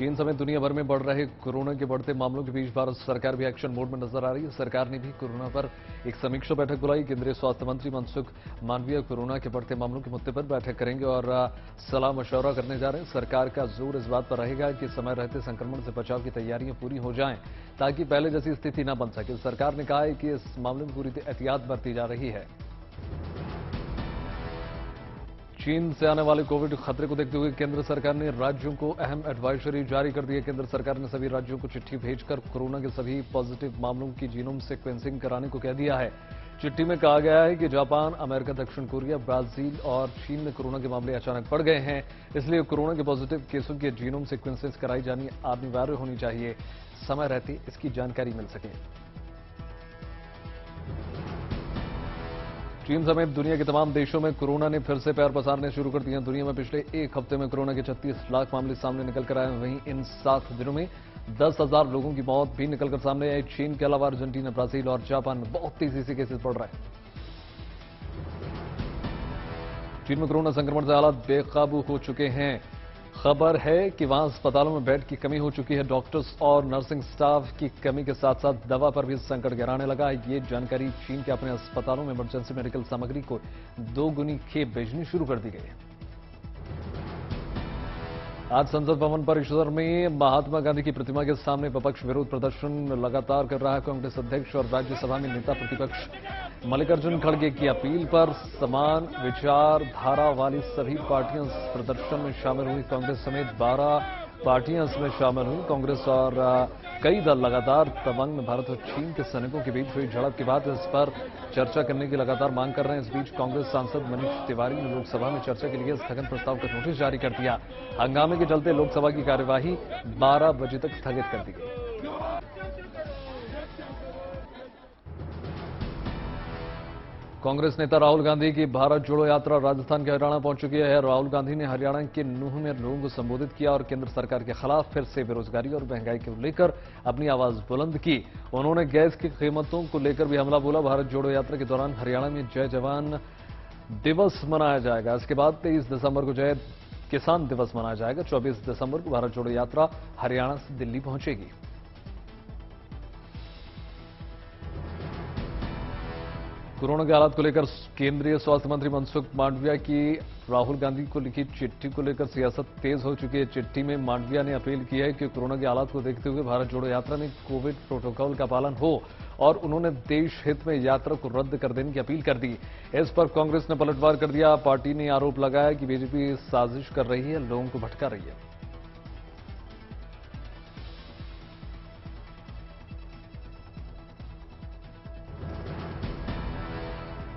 चीन समेत दुनिया भर में बढ़ रहे कोरोना के बढ़ते मामलों के बीच भारत सरकार भी एक्शन मोड में नजर आ रही है। सरकार ने भी कोरोना पर एक समीक्षा बैठक बुलाई। केंद्रीय स्वास्थ्य मंत्री मनसुख मांडविया कोरोना के बढ़ते मामलों के मुद्दे पर बैठक करेंगे और सलाह मशवरा करने जा रहे हैं। सरकार का जोर इस बात पर रहेगा कि समय रहते संक्रमण से बचाव की तैयारियां पूरी हो जाएं ताकि पहले जैसी स्थिति न बन सके। सरकार ने कहा है कि इस मामले में पूरी एहतियात बरती जा रही है। चीन से आने वाले कोविड खतरे को देखते हुए केंद्र सरकार ने राज्यों को अहम एडवाइजरी जारी कर दी है। केंद्र सरकार ने सभी राज्यों को चिट्ठी भेजकर कोरोना के सभी पॉजिटिव मामलों की जीनोम सीक्वेंसिंग कराने को कह दिया है। चिट्ठी में कहा गया है कि जापान, अमेरिका, दक्षिण कोरिया, ब्राजील और चीन में कोरोना के मामले अचानक बढ़ गए हैं। इसलिए कोरोना के पॉजिटिव केसों की जीनोम सीक्वेंसिंग कराई जानी अनिवार्य होनी चाहिए, समय रहते इसकी जानकारी मिल सके। चीन समेत दुनिया के तमाम देशों में कोरोना ने फिर से पैर पसारने शुरू कर दिए। दुनिया में पिछले एक हफ्ते में कोरोना के 36 लाख मामले सामने निकल कर आए। वहीं इन 7 दिनों में 10,000 लोगों की मौत भी निकलकर सामने आई। चीन के अलावा अर्जेंटीना, ब्राजील और जापान में बहुत तेजी से केसेस बढ़ रहे हैं। चीन में कोरोना संक्रमण से हालात बेकाबू हो चुके हैं। खबर है कि वहां अस्पतालों में बेड की कमी हो चुकी है। डॉक्टर्स और नर्सिंग स्टाफ की कमी के साथ साथ दवा पर भी संकट गहराने लगा है। ये जानकारी चीन के अपने अस्पतालों में इमरजेंसी मेडिकल सामग्री को 2 गुनी खेप भेजनी शुरू कर दी गई है। आज संसद भवन परिसर में महात्मा गांधी की प्रतिमा के सामने विपक्ष विरोध प्रदर्शन लगातार कर रहा है। कांग्रेस अध्यक्ष और राज्यसभा में नेता प्रतिपक्ष मल्लिकार्जुन खड़गे की अपील पर समान विचारधारा वाली सभी पार्टियां प्रदर्शन में शामिल हुई। कांग्रेस समेत 12 पार्टियां इसमें शामिल हुई। कांग्रेस और कई दल लगातार तवांग में भारत और चीन के सैनिकों के बीच हुई झड़प के बाद इस पर चर्चा करने की लगातार मांग कर रहे हैं। इस बीच कांग्रेस सांसद मनीष तिवारी ने लोकसभा में चर्चा के लिए स्थगन प्रस्ताव का नोटिस जारी कर दिया। हंगामे के चलते लोकसभा की कार्यवाही 12 बजे तक स्थगित कर दी गई। कांग्रेस नेता राहुल गांधी की भारत जोड़ो यात्रा राजस्थान के हरियाणा पहुंच चुकी है। राहुल गांधी ने हरियाणा के नूंह में लोगों को संबोधित किया और केंद्र सरकार के खिलाफ फिर से बेरोजगारी और महंगाई को लेकर अपनी आवाज बुलंद की। उन्होंने गैस की कीमतों को लेकर भी हमला बोला। भारत जोड़ो यात्रा के दौरान हरियाणा में जय जवान दिवस मनाया जाएगा। इसके बाद 23 दिसंबर को जय किसान दिवस मनाया जाएगा। 24 दिसंबर को भारत जोड़ो यात्रा हरियाणा से दिल्ली पहुंचेगी। कोरोना के हालात को लेकर केंद्रीय स्वास्थ्य मंत्री मनसुख मांडविया की राहुल गांधी को लिखी चिट्ठी को लेकर सियासत तेज हो चुकी है। चिट्ठी में मांडविया ने अपील की है कि कोरोना के हालात को देखते हुए भारत जोड़ो यात्रा में कोविड प्रोटोकॉल का पालन हो और उन्होंने देश हित में यात्रा को रद्द कर देने की अपील कर दी। इस पर कांग्रेस ने पलटवार कर दिया। पार्टी ने आरोप लगाया कि बीजेपी साजिश कर रही है, लोगों को भटका रही है।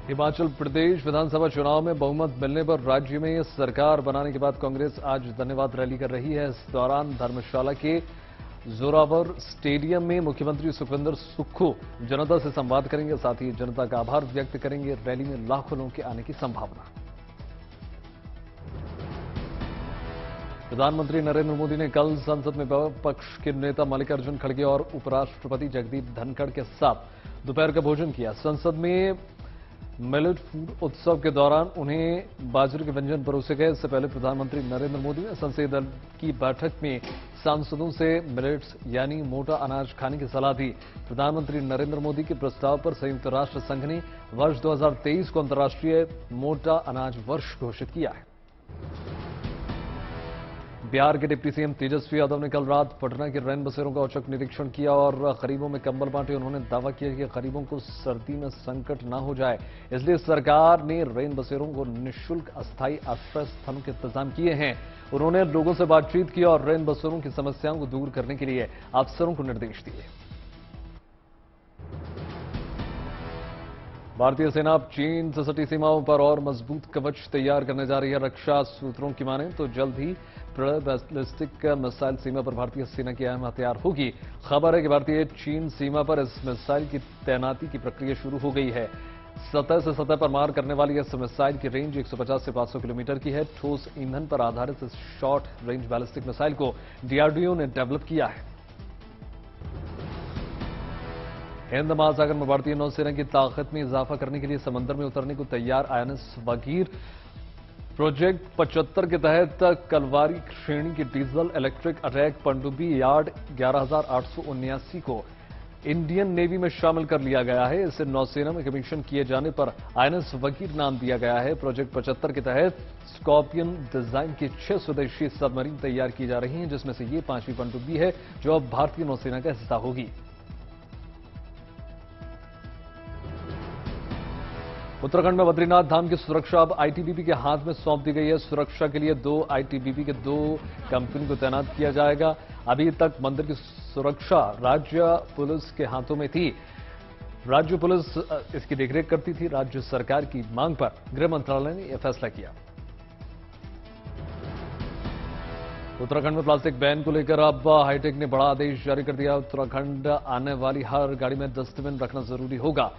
हिमाचल प्रदेश विधानसभा चुनाव में बहुमत मिलने पर राज्य में सरकार बनाने के बाद कांग्रेस आज धन्यवाद रैली कर रही है। इस दौरान धर्मशाला के जोरावर स्टेडियम में मुख्यमंत्री सुखविंदर सुक्खू जनता से संवाद करेंगे, साथ ही जनता का आभार व्यक्त करेंगे। रैली में लाखों लोगों के आने की संभावना। प्रधानमंत्री नरेंद्र मोदी ने कल संसद में विपक्ष के नेता मल्लिकार्जुन खड़गे और उपराष्ट्रपति जगदीप धनखड़ के साथ दोपहर का भोजन किया। संसद में मिलेट फूड उत्सव के दौरान उन्हें बाजरे के व्यंजन परोसे गए। इससे पहले प्रधानमंत्री नरेंद्र मोदी ने संसदीय दल की बैठक में सांसदों से मिलेट्स यानी मोटा अनाज खाने की सलाह दी। प्रधानमंत्री नरेंद्र मोदी के प्रस्ताव पर संयुक्त राष्ट्र संघ ने वर्ष 2023 को अंतर्राष्ट्रीय मोटा अनाज वर्ष घोषित किया है। बिहार के डिप्टी सीएम तेजस्वी यादव ने कल रात पटना के रैन बसेरों का औचक निरीक्षण किया और गरीबों में कंबल बांटे। उन्होंने दावा किया कि गरीबों को सर्दी में संकट न हो जाए, इसलिए सरकार ने रैन बसेरों को निःशुल्क अस्थायी आश्रय स्थलों के इंतजाम किए हैं। उन्होंने लोगों से बातचीत की और रैन बसेरों की समस्याओं को दूर करने के लिए अफसरों को निर्देश दिए। भारतीय सेना अब चीन से सटी सीमाओं पर और मजबूत कवच तैयार करने जा रही है। रक्षा सूत्रों की माने तो जल्द ही बैलिस्टिक मिसाइल सीमा पर भारतीय सेना की अहम हथियार होगी। खबर है कि भारतीय चीन सीमा पर इस मिसाइल की तैनाती की प्रक्रिया शुरू हो गई है। सतह से सतह पर मार करने वाली इस मिसाइल की रेंज 150 से 500 किलोमीटर की है। ठोस ईंधन पर आधारित इस शॉर्ट रेंज बैलिस्टिक मिसाइल को डीआरडीओ ने डेवलप किया है। हिंद महासागर में भारतीय नौसेना की ताकत में इजाफा करने के लिए समंदर में उतरने को तैयार आईएनएस वागीर प्रोजेक्ट 75 के तहत कलवारी श्रेणी की डीजल इलेक्ट्रिक अटैक पनडुब्बी यार्ड 11,879 को इंडियन नेवी में शामिल कर लिया गया है। इसे नौसेना में कमीशन किए जाने पर आईएनएस वकीर नाम दिया गया है। प्रोजेक्ट 75 के तहत स्कॉर्पियन डिजाइन की 6 स्वदेशी सबमरीन तैयार की जा रही हैं, जिसमें से ये 5वीं पनडुब्बी है जो अब भारतीय नौसेना का हिस्सा होगी। उत्तराखंड में बद्रीनाथ धाम की सुरक्षा अब आईटीबीपी के हाथ में सौंप दी गई है। सुरक्षा के लिए 2 आईटीबीपी के 2 कंपनी को तैनात किया जाएगा। अभी तक मंदिर की सुरक्षा राज्य पुलिस के हाथों में थी। राज्य पुलिस इसकी देखरेख करती थी। राज्य सरकार की मांग पर गृह मंत्रालय ने यह फैसला किया। उत्तराखंड में प्लास्टिक बैन को लेकर अब हाईटेक ने बड़ा आदेश जारी कर दिया। उत्तराखंड आने वाली हर गाड़ी में डस्टबिन रखना जरूरी होगा।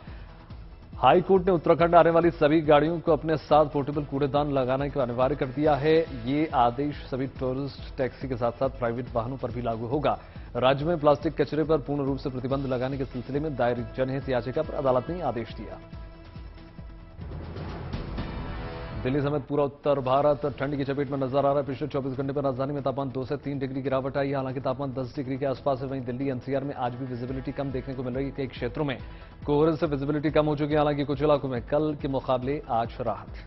हाई कोर्ट ने उत्तराखंड आने वाली सभी गाड़ियों को अपने साथ पोर्टेबल कूड़ेदान लगाने को अनिवार्य कर दिया है। ये आदेश सभी टूरिस्ट टैक्सी के साथ साथ प्राइवेट वाहनों पर भी लागू होगा। राज्य में प्लास्टिक कचरे पर पूर्ण रूप से प्रतिबंध लगाने के सिलसिले में दायर जनहित याचिका पर अदालत ने आदेश दिया। दिल्ली समेत पूरा उत्तर भारत ठंड की चपेट में नजर आ रहा है। पिछले 24 घंटे में राजधानी में तापमान 2 से 3 डिग्री गिरावट आई है। हालांकि तापमान 10 डिग्री के आसपास है। वहीं दिल्ली एनसीआर में आज भी विजिबिलिटी कम देखने को मिल रही है। कई क्षेत्रों में कोहरे से विजिबिलिटी कम हो चुकी है। हालांकि कुछ इलाकों में कल के मुकाबले आज राहत।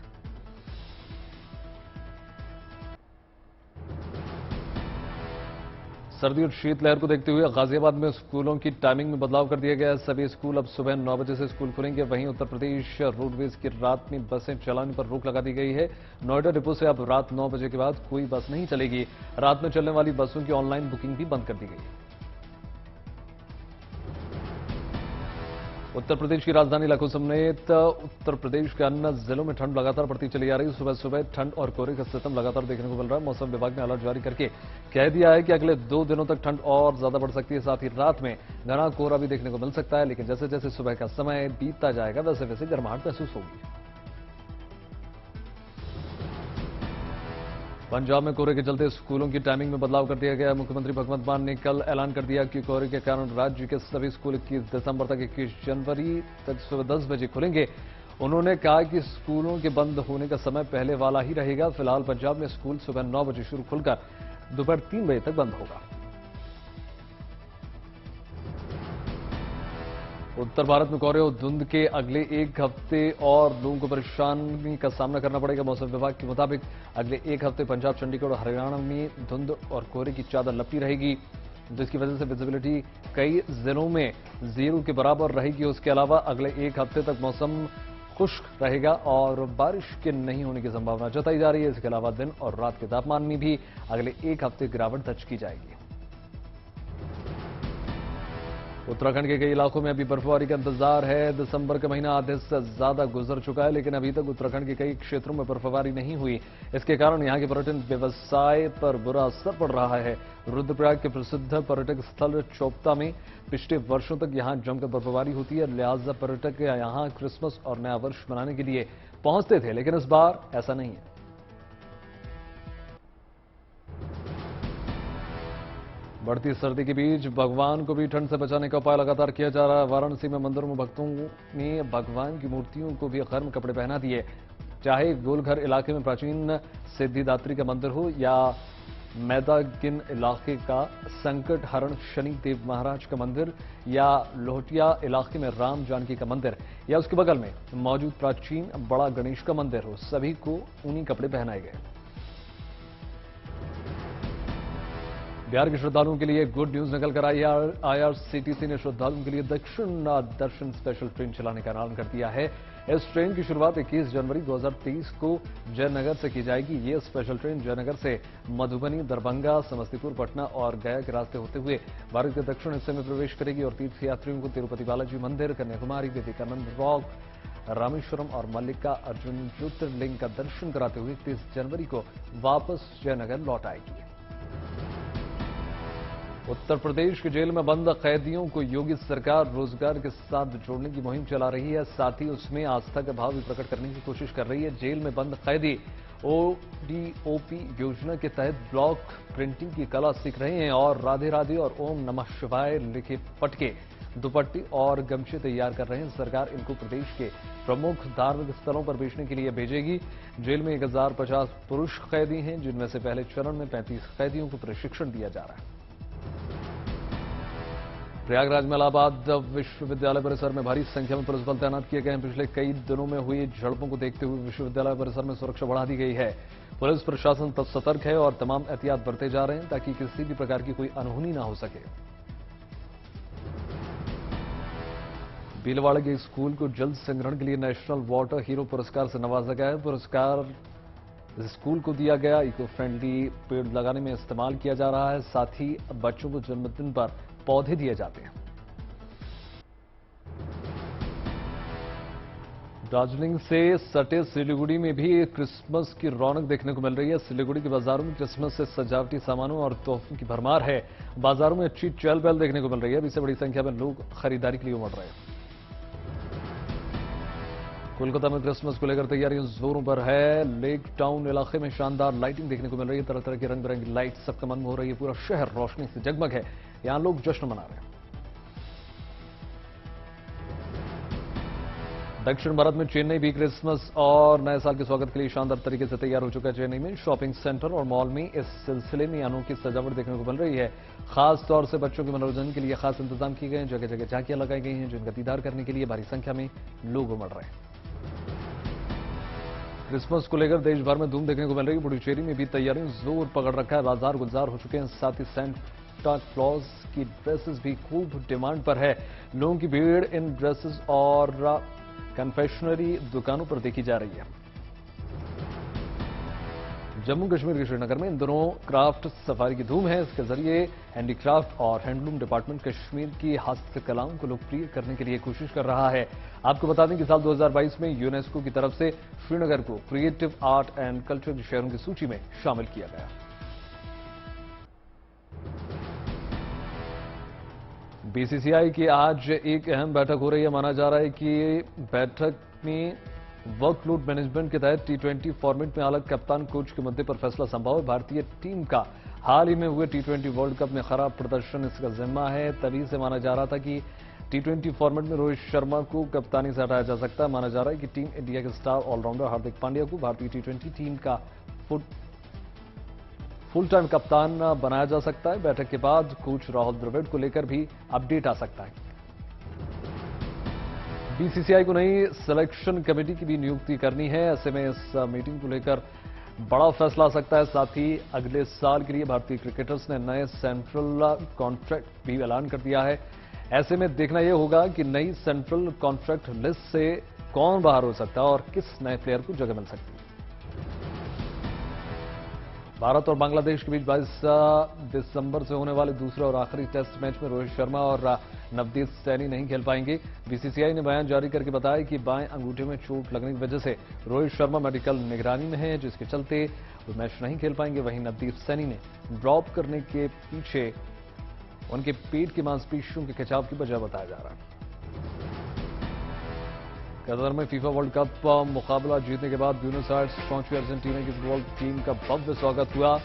सर्दी और शीतलहर को देखते हुए गाजियाबाद में स्कूलों की टाइमिंग में बदलाव कर दिया गया है। सभी स्कूल अब सुबह 9 बजे से स्कूल खुलेंगे। वहीं उत्तर प्रदेश रोडवेज की रात में बसें चलाने पर रोक लगा दी गई है। नोएडा डिपो से अब रात 9 बजे के बाद कोई बस नहीं चलेगी। रात में चलने वाली बसों की ऑनलाइन बुकिंग भी बंद कर दी गई है। उत्तर प्रदेश की राजधानी लखनऊ समेत उत्तर प्रदेश के अन्य जिलों में ठंड लगातार बढ़ती चली आ रही है। सुबह सुबह ठंड और कोहरे का सिस्टम लगातार देखने को मिल रहा है। मौसम विभाग ने अलर्ट जारी करके कह दिया है कि अगले 2 दिनों तक ठंड और ज्यादा बढ़ सकती है। साथ ही रात में घना कोहरा भी देखने को मिल सकता है। लेकिन जैसे जैसे सुबह का समय बीतता जाएगा वैसे वैसे गर्माहट महसूस होगी। पंजाब में कोहरे के चलते स्कूलों की टाइमिंग में बदलाव कर दिया गया। मुख्यमंत्री भगवंत मान ने कल ऐलान कर दिया कि कोहरे के कारण राज्य के सभी स्कूल 21 दिसंबर तक 21 जनवरी तक सुबह 10 बजे खुलेंगे। उन्होंने कहा कि स्कूलों के बंद होने का समय पहले वाला ही रहेगा। फिलहाल पंजाब में स्कूल सुबह 9 बजे शुरू खुलकर दोपहर 3 बजे तक बंद होगा। उत्तर भारत में कोहरे और धुंध के अगले 1 हफ्ते और लोगों को परेशानी का सामना करना पड़ेगा। मौसम विभाग के मुताबिक अगले 1 हफ्ते पंजाब, चंडीगढ़ और हरियाणा में धुंध और कोहरे की चादर लपटी रहेगी, जिसकी वजह से विजिबिलिटी कई जिलों में 0 के बराबर रहेगी। उसके अलावा अगले 1 हफ्ते तक मौसम खुश्क रहेगा और बारिश के नहीं होने की संभावना जताई जा रही है। इसके अलावा दिन और रात के तापमान में भी अगले 1 हफ्ते गिरावट दर्ज की जाएगी। उत्तराखंड के कई इलाकों में अभी बर्फबारी का इंतजार है। दिसंबर का महीना आधे से ज्यादा गुजर चुका है, लेकिन अभी तक उत्तराखंड के कई क्षेत्रों में बर्फबारी नहीं हुई। इसके कारण यहां के पर्यटन व्यवसाय पर बुरा असर पड़ रहा है। रुद्रप्रयाग के प्रसिद्ध पर्यटक स्थल चोपता में पिछले वर्षों तक यहां जमकर बर्फबारी होती है। लिहाजा पर्यटक यहां क्रिसमस और नया वर्ष मनाने के लिए पहुंचते थे, लेकिन इस बार ऐसा नहीं है। बढ़ती सर्दी के बीच भगवान को भी ठंड से बचाने का उपाय लगातार किया जा रहा है। वाराणसी में मंदिरों में भक्तों ने भगवान की मूर्तियों को भी गर्म कपड़े पहना दिए। चाहे गोलघर इलाके में प्राचीन सिद्धिदात्री का मंदिर हो या मैदागिन इलाके का संकट हरण शनि देव महाराज का मंदिर या लोहटिया इलाके में राम जानकी का मंदिर या उसके बगल में मौजूद प्राचीन बड़ा गणेश का मंदिर हो, सभी को ऊनी कपड़े पहनाए गए। बिहार के श्रद्धालुओं के लिए गुड न्यूज निकल कर आई है। आईआरसीटीसी ने श्रद्धालुओं के लिए दक्षिण दर्शन स्पेशल ट्रेन चलाने का ऐलान कर दिया है। इस ट्रेन की शुरुआत 21 जनवरी 2023 को जयनगर से की जाएगी। ये स्पेशल ट्रेन जयनगर से मधुबनी, दरभंगा, समस्तीपुर, पटना और गया के रास्ते होते हुए भारत के दक्षिण हिस्से में प्रवेश करेगी और तीर्थयात्रियों को तिरुपति बालाजी मंदिर, कन्याकुमारी, विवेकानंद रॉक, रामेश्वरम और मल्लिका अर्जुन ज्योतिर्लिंग का दर्शन कराते हुए 30 जनवरी को वापस जयनगर लौट आएगी। उत्तर प्रदेश की जेल में बंद कैदियों को योगी सरकार रोजगार के साथ जोड़ने की मुहिम चला रही है। साथ ही उसमें आस्था का भाव भी प्रकट करने की कोशिश कर रही है। जेल में बंद कैदी ओडीओपी योजना के तहत ब्लॉक प्रिंटिंग की कला सीख रहे हैं और राधे राधे और ओम नमः शिवाय लिखे पटके दुपट्टे और गमछे तैयार कर रहे हैं। सरकार इनको प्रदेश के प्रमुख धार्मिक स्थलों पर बेचने के लिए भेजेगी। जेल में 1050 पुरुष कैदी हैं, जिनमें से पहले चरण में 35 कैदियों को प्रशिक्षण दिया जा रहा है। प्रयागराज में इलाहाबाद विश्वविद्यालय परिसर में भारी संख्या में पुलिस बल तैनात किए गए हैं। पिछले कई दिनों में हुई झड़पों को देखते हुए विश्वविद्यालय परिसर में सुरक्षा बढ़ा दी गई है। पुलिस प्रशासन सतर्क है और तमाम एहतियात बरते जा रहे हैं ताकि किसी भी प्रकार की कोई अनहोनी ना हो सके। भीलवाड़ा के स्कूल को जल संग्रहण के लिए नेशनल वाटर हीरो पुरस्कार से नवाजा गया है। पुरस्कार स्कूल को दिया गया। इको फ्रेंडली पेड़ लगाने में इस्तेमाल किया जा रहा है। साथ ही बच्चों को जन्मदिन पर पौधे दिए जाते हैं। दार्जिलिंग से सटे सिलीगुड़ी में भी क्रिसमस की रौनक देखने को मिल रही है। सिलीगुड़ी के बाजारों में क्रिसमस से सजावटी सामानों और तोहफों की भरमार है। बाजारों में अच्छी चहल पहल देखने को मिल रही है। अभी से बड़ी संख्या में लोग खरीदारी के लिए उमड़ रहे हैं। कोलकाता में क्रिसमस को लेकर तैयारियां जोरों पर है। लेक टाउन इलाके में शानदार लाइटिंग देखने को मिल रही है। तरह तरह की रंग बिरंगी लाइट सबका मन मोह रही है। पूरा शहर रोशनी से जगमग है। यहां लोग जश्न मना रहे हैं। दक्षिण भारत में चेन्नई भी क्रिसमस और नए साल के स्वागत के लिए शानदार तरीके से तैयार हो चुका है। चेन्नई में शॉपिंग सेंटर और मॉल में इस सिलसिले में अनोखी सजावट देखने को मिल रही है। खास तौर से बच्चों के मनोरंजन के लिए खास इंतजाम किए गए हैं। जगह जगह झांकियां लगाई गई हैं, जिनका दीदार करने के लिए भारी संख्या में लोग उमड़ रहे हैं। क्रिसमस को लेकर देश भर में धूम देखने को मिल रही है। पुडुचेरी में भी तैयारियां जोर पकड़ रखा है। बाजार गुलजार हो चुके हैं। साथ ही सेंटा क्लॉज की ड्रेसेस भी खूब डिमांड पर है। लोगों की भीड़ इन ड्रेसेस और कन्फेक्शनरी दुकानों पर देखी जा रही है। जम्मू कश्मीर के श्रीनगर में इन दिनों क्राफ्ट सफारी की धूम है। इसके जरिए हैंडीक्राफ्ट और हैंडलूम डिपार्टमेंट कश्मीर की हस्तकलाओं को लोकप्रिय करने के लिए कोशिश कर रहा है। आपको बता दें कि साल 2022 में यूनेस्को की तरफ से श्रीनगर को क्रिएटिव आर्ट एंड कल्चर के शहरों की सूची में शामिल किया गया। बीसीसीआई की आज एक अहम बैठक हो रही है। माना जा रहा है कि बैठक में वर्कलोड मैनेजमेंट के तहत टी20 फॉर्मेट में अलग कप्तान कोच के मुद्दे पर फैसला संभव है। भारतीय टीम का हाल ही में हुए टी20 वर्ल्ड कप में खराब प्रदर्शन इसका जिम्मा है। तभी से माना जा रहा था कि टी20 फॉर्मेट में रोहित शर्मा को कप्तानी से हटाया जा सकता है। माना जा रहा है कि टीम इंडिया के स्टार ऑलराउंडर हार्दिक पांड्या को भारतीय टी20 टीम का फुल टाइम कप्तान बनाया जा सकता है। बैठक के बाद कोच राहुल द्रविड़ को लेकर भी अपडेट आ सकता है। बीसीसीआई को नई सिलेक्शन कमेटी की भी नियुक्ति करनी है। ऐसे में इस मीटिंग को लेकर बड़ा फैसला आ सकता है। साथ ही अगले साल के लिए भारतीय क्रिकेटर्स ने नए सेंट्रल कॉन्ट्रैक्ट भी ऐलान कर दिया है। ऐसे में देखना यह होगा कि नई सेंट्रल कॉन्ट्रैक्ट लिस्ट से कौन बाहर हो सकता है और किस नए प्लेयर को जगह मिल सकती है। भारत और बांग्लादेश के बीच 22 दिसंबर से होने वाले दूसरे और आखिरी टेस्ट मैच में रोहित शर्मा और नवदीप सैनी नहीं खेल पाएंगे। बीसीसीआई ने बयान जारी करके बताया कि बाएं अंगूठे में चोट लगने की वजह से रोहित शर्मा मेडिकल निगरानी में है, जिसके चलते वो मैच नहीं खेल पाएंगे। वहीं नवदीप सैनी ने ड्रॉप करने के पीछे उनके पेट की मांसपेशियों के खिंचाव की वजह बताया जा रहा है। कतर में फीफा वर्ल्ड कप मुकाबला जीतने के बाद ब्यूनस आयर्स पहुंची अर्जेंटीना की फुटबॉल टीम का भव्य स्वागत हुआ।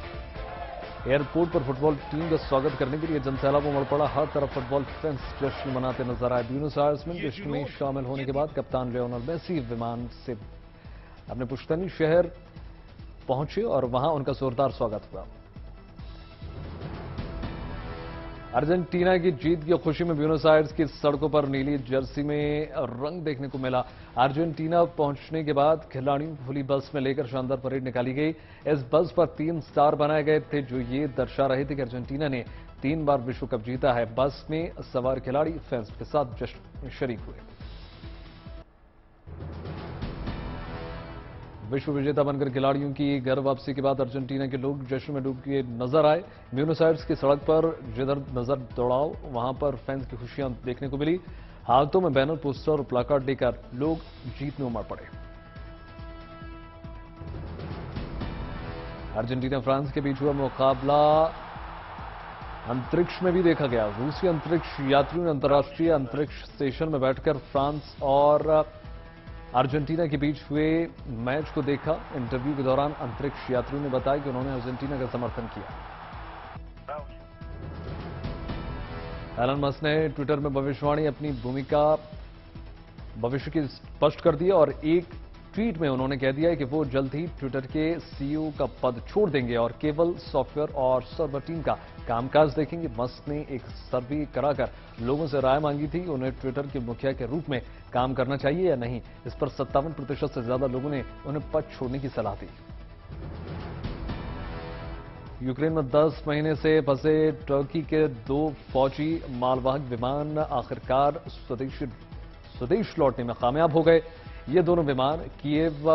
एयरपोर्ट पर फुटबॉल टीम का स्वागत करने के लिए जनसैलाब उमड़ पड़ा। हर तरफ फुटबॉल फैंस जश्न मनाते नजर आए। ब्यूनस आयर्स में जश्न में शामिल होने के बाद कप्तान लियोनेल मेसी विमान से अपने पुश्तैनी शहर पहुंचे और वहां उनका जोरदार स्वागत हुआ। अर्जेंटीना की जीत की खुशी में ब्यूनस आयर्स की सड़कों पर नीली जर्सी में रंग देखने को मिला। अर्जेंटीना पहुंचने के बाद खिलाड़ियों को खुली बस में लेकर शानदार परेड निकाली गई। इस बस पर 3 स्टार बनाए गए थे, जो ये दर्शा रहे थे कि अर्जेंटीना ने 3 बार विश्व कप जीता है। बस में सवार खिलाड़ी फैंस के साथ जश्न में शरीक हुए। विश्व विजेता बनकर खिलाड़ियों की घर वापसी के बाद अर्जेंटीना के लोग जश्न में डूबे नजर आए। ब्यूनस आयर्स की सड़क पर जिधर नजर दौड़ाओ वहां पर फैंस की खुशियां देखने को मिली। हाथों में बैनर, पोस्टर और प्लाकार्ड लेकर लोग जीत में उमड़ पड़े। अर्जेंटीना फ्रांस के बीच हुआ मुकाबला अंतरिक्ष में भी देखा गया। रूसी अंतरिक्ष यात्रियों ने अंतर्राष्ट्रीय अंतरिक्ष स्टेशन में बैठकर फ्रांस और अर्जेंटीना के बीच हुए मैच को देखा। इंटरव्यू के दौरान अंतरिक्ष यात्रियों ने बताया कि उन्होंने अर्जेंटीना का समर्थन किया। एलन मस्क ने ट्विटर में भविष्यवाणी अपनी भूमिका भविष्य की स्पष्ट कर दी और एक ट्वीट में उन्होंने कह दिया है कि वो जल्द ही ट्विटर के सीईओ का पद छोड़ देंगे और केवल सॉफ्टवेयर और सर्वर टीम का कामकाज देखेंगे। मस्क ने एक सर्वे कराकर लोगों से राय मांगी थी उन्हें ट्विटर के मुखिया के रूप में काम करना चाहिए या नहीं। इस पर 57% से ज्यादा लोगों ने उन्हें पद छोड़ने की सलाह दी। यूक्रेन में 10 महीने से फंसे टर्की के 2 फौजी मालवाहक विमान आखिरकार स्वदेश लौटने में कामयाब हो गए। ये दोनों विमान कीव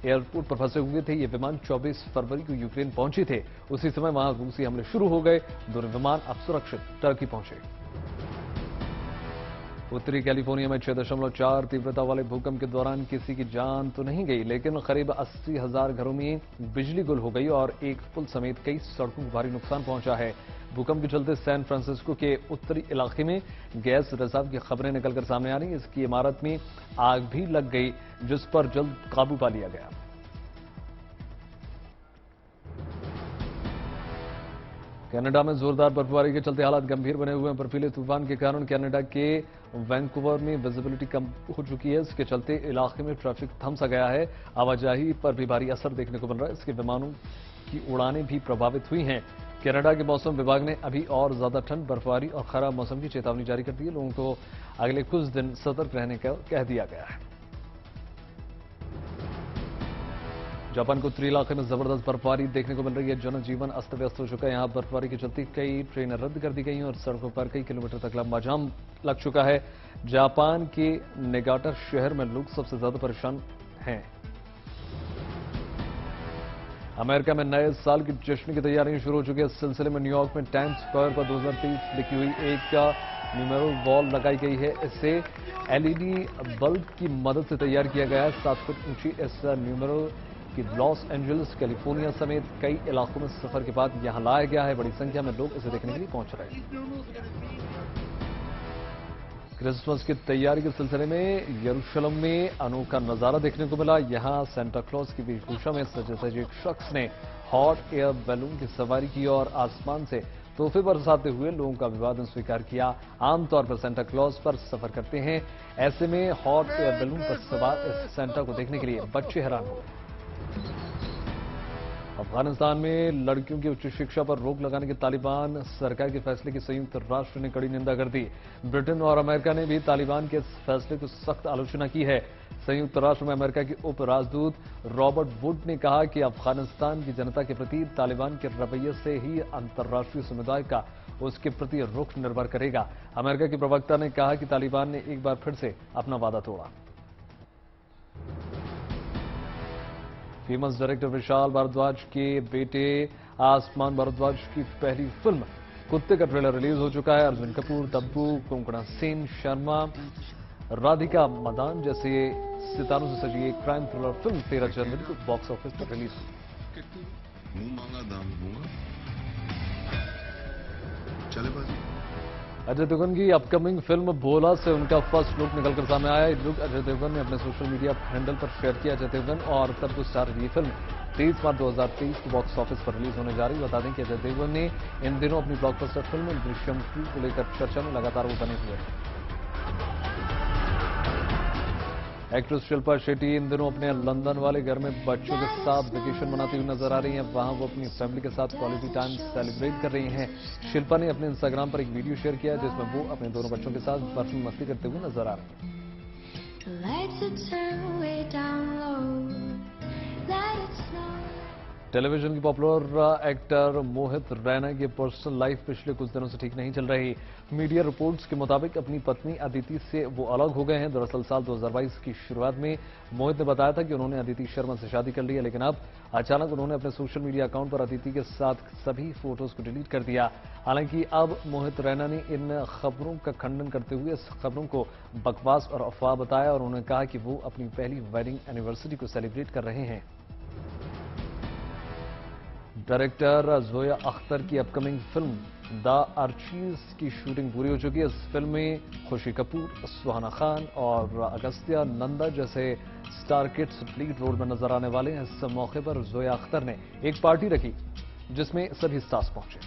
एयरपोर्ट पर फंसे हुए थे। ये विमान 24 फरवरी को यूक्रेन पहुंचे थे। उसी समय वहां रूसी हमले शुरू हो गए। दोनों विमान अब सुरक्षित टर्की पहुंचे। उत्तरी कैलिफोर्निया में 6.4 तीव्रता वाले भूकंप के दौरान किसी की जान तो नहीं गई, लेकिन करीब 80,000 घरों में बिजली गुल हो गई और एक पुल समेत कई सड़कों को भारी नुकसान पहुंचा है। भूकंप के चलते सैन फ्रांसिस्को के उत्तरी इलाके में गैस रिजर्व की खबरें निकलकर सामने आ रही। इसकी इमारत में आग भी लग गई, जिस पर जल्द काबू पा लिया गया। कनाडा में जोरदार बर्फबारी के चलते हालात गंभीर बने हुए हैं। बर्फीले तूफान के कारण कनाडा के वैंकूवर में विजिबिलिटी कम हो चुकी है। इसके चलते इलाके में ट्रैफिक थम सा गया है। आवाजाही पर भी भारी असर देखने को मिल रहा है। इसके विमानों की उड़ानें भी प्रभावित हुई हैं। कनाडा के मौसम विभाग ने अभी और ज्यादा ठंड, बर्फबारी और खराब मौसम की चेतावनी जारी कर दी है। लोगों को अगले कुछ दिन सतर्क रहने का कह दिया गया है। जापान के उत्तरी इलाके में जबरदस्त बर्फबारी देखने को मिल रही है। जनजीवन अस्त व्यस्त हो चुका है। यहां बर्फबारी के चलते कई ट्रेनें रद्द कर दी गई हैं और सड़कों पर कई किलोमीटर तक लंबा जाम लग चुका है। जापान के नेगाटा शहर में लोग सबसे ज्यादा परेशान हैं। अमेरिका में नए साल की जश्न की तैयारियां शुरू हो चुकी है। इस सिलसिले में न्यूयॉर्क में टाइम्स स्क्वायर पर 2023 लिखी हुई एक न्यूमेरल वॉल लगाई गई है। इसे एलईडी बल्ब की मदद से तैयार किया गया है। 7 फुट ऊंची इस न्यूमेरल कि लॉस एंजलिस, कैलिफोर्निया समेत कई इलाकों में सफर के बाद यहां लाया गया है। बड़ी संख्या में लोग इसे देखने के लिए पहुंच रहे हैं। क्रिसमस की तैयारी के सिलसिले में यरूशलेम में अनोखा नजारा देखने को मिला। यहां सेंटा क्लॉज की वेशभूषा में सजे एक शख्स ने हॉट एयर बैलून की सवारी की और आसमान से तोहफे बरसाते हुए लोगों का अभिवादन स्वीकार किया। आमतौर पर सेंटा क्लॉज पर सफर करते हैं। ऐसे में हॉट एयर बैलून पर सवार इस सेंटा को देखने के लिए बच्चे हैरान हुए। अफगानिस्तान में लड़कियों की उच्च शिक्षा पर रोक लगाने के तालिबान सरकार के फैसले की संयुक्त राष्ट्र ने कड़ी निंदा कर दी। ब्रिटेन और अमेरिका ने भी तालिबान के इस फैसले की सख्त आलोचना की है। संयुक्त राष्ट्र में अमेरिका के उप राजदूत रॉबर्ट वुड ने कहा कि अफगानिस्तान की जनता के प्रति तालिबान के रवैये से ही अंतर्राष्ट्रीय समुदाय का उसके प्रति रुख निर्भर करेगा। अमेरिका के प्रवक्ता ने कहा कि तालिबान ने एक बार फिर से अपना वादा तोड़ा। फेमस डायरेक्टर विशाल भारद्वाज के बेटे आसमान भारद्वाज की पहली फिल्म कुत्ते का ट्रेलर रिलीज हो चुका है। अर्जुन कपूर, तब्बू, कोंकणा सेन, शर्मा, राधिका मदान जैसे सितारों से सजी एक क्राइम थ्रिलर फिल्म 13 जनवरी को बॉक्स ऑफिस पर रिलीज हुई। अजय देवगन की अपकमिंग फिल्म भोला से उनका फर्स्ट लुक निकलकर सामने आया। ये लुक अजय देवगन ने अपने सोशल मीडिया हैंडल पर शेयर किया। अजय देवगन और तब्बू स्टार ये फिल्म 23 मार्च 2023 को बॉक्स ऑफिस पर रिलीज होने जा रही है। बता दें कि अजय देवगन ने इन दिनों अपनी ब्लॉकबस्टर फिल्म दृश्यम 2 को लेकर चर्चा में लगातार वो बने हुए हैं। एक्ट्रेस शिल्पा शेट्टी इन दिनों अपने लंदन वाले घर में बच्चों के साथ वेकेशन मनाती हुई नजर आ रही हैं। वहां वो अपनी फैमिली के साथ क्वालिटी टाइम सेलिब्रेट कर रही हैं। शिल्पा ने अपने इंस्टाग्राम पर एक वीडियो शेयर किया जिसमें वो अपने दोनों बच्चों के साथ बर्फ में मस्ती करते हुए नजर आ रही हैं। टेलीविजन की पॉपुलर एक्टर मोहित रैना की पर्सनल लाइफ पिछले कुछ दिनों से ठीक नहीं चल रही। मीडिया रिपोर्ट्स के मुताबिक अपनी पत्नी अदिति से वो अलग हो गए हैं। दरअसल साल 2022 की शुरुआत में मोहित ने बताया था कि उन्होंने अदिति शर्मा से शादी कर ली है, लेकिन अब अचानक उन्होंने अपने सोशल मीडिया अकाउंट पर अदिति के साथ सभी फोटोज को डिलीट कर दिया। हालांकि अब मोहित रैना ने इन खबरों का खंडन करते हुए इस खबरों को बकवास और अफवाह बताया और उन्होंने कहा कि वो अपनी पहली वेडिंग एनिवर्सरी को सेलिब्रेट कर रहे हैं। डायरेक्टर जोया अख्तर की अपकमिंग फिल्म द आर्चीज की शूटिंग पूरी हो चुकी है। इस फिल्म में खुशी कपूर, सुहाना खान और अगस्त्या नंदा जैसे स्टार किड्स लीड रोल में नजर आने वाले हैं। इस मौके पर जोया अख्तर ने एक पार्टी रखी जिसमें सभी स्टार्स पहुंचे।